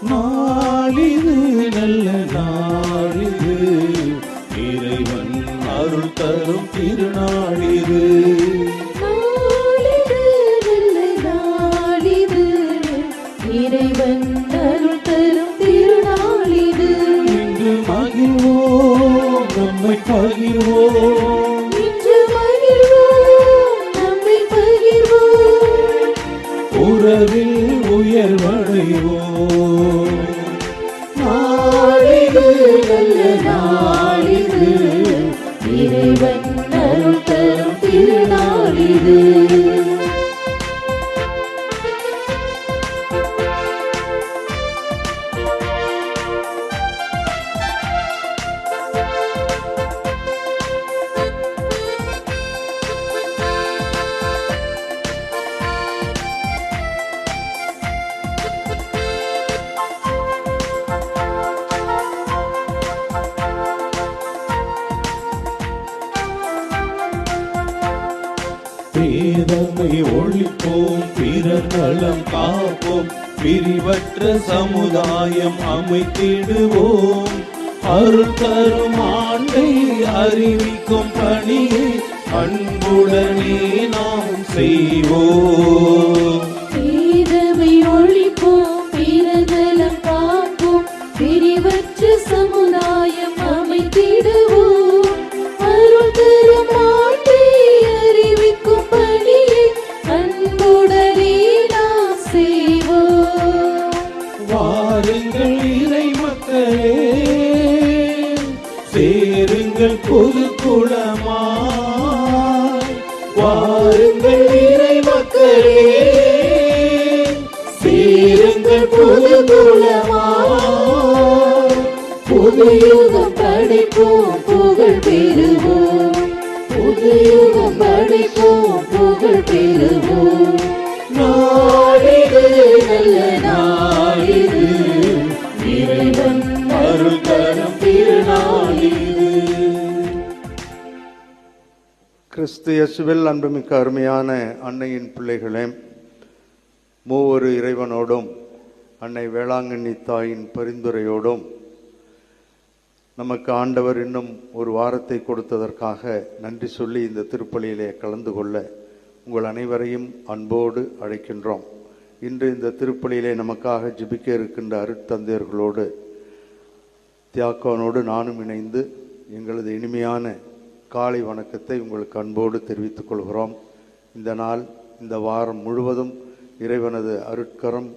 நாளிது நல்ல நாளிது, இறைவன் அருள் தரும் திருநாளிது. இறைவன் அருள் தரும் திருநாளிது. இன்று மகிழ்வோம் நம்மை பகிர்வோம், இன்று மகிழ்வோம் நம்மை பகிர்வோம், உறவில் உயர்வடைவோம். நாளிது நல்ல நாளிது, இறைவன் அருள் தரும் திருநாளிது. பேதமை ஒழிப்போம், பிறர் நலம் காப்போம், பிரிவற்ற சமுதாயம் அமைத்திடுவோம். அருள் தரும் ஆண்டை அறிவிக்கும் பணியை அன்புடனே நாம் செய்வோம். பேதமை ஒழிப்போம், பிறர் நலம் காப்போம், பிரிவற்ற சமுதாயம் அமைத்திடுவோம். அருள் தரும் ஆண்டை அறிவிக்கும் பணியை அன்புடனே நாம் செய்வோம். வாருங்கள் இறை மக்களே, சேருங்கள் பொது குலமாய். வாருங்கள் இறை மக்களே, சேருங்கள் பொது குலமாய். புது யுகம் படைப்போம், புகழ் பெறுவோம். புது யுகம் படைப்போம், புகழ் பெறுவோம். நாளிது நல்ல நாளிது, இறைவன் அருள் தரும் திருநாளிது. கிறிஸ்து இயேசுவில் அன்புமிக்க அருமையான அன்னையின் பிள்ளைகளே, மூவொரு இறைவனோடும் அன்னை வேளாங்கண்ணி தாயின் பரிந்துரையோடும் நமக்கு ஆண்டவர் இன்னும் ஒரு வாரத்தை கொடுத்ததற்காக நன்றி சொல்லி இந்த திருப்பலியிலே கலந்து கொள்ள உங்கள் அனைவரையும் அன்போடு அழைக்கின்றோம். இன்று இந்த திருப்பலியிலே நமக்காக ஜெபிக்க இருக்கின்ற அருட்தந்தையர்களோடு தியாக்கோனோடு நானும் இணைந்து எங்களது இனிமையான காலை வணக்கத்தை உங்களுக்கு அன்போடு தெரிவித்துக் கொள்கிறோம். இந்த நாள், இந்த வாரம் முழுவதும் இறைவனது அருட்கரம்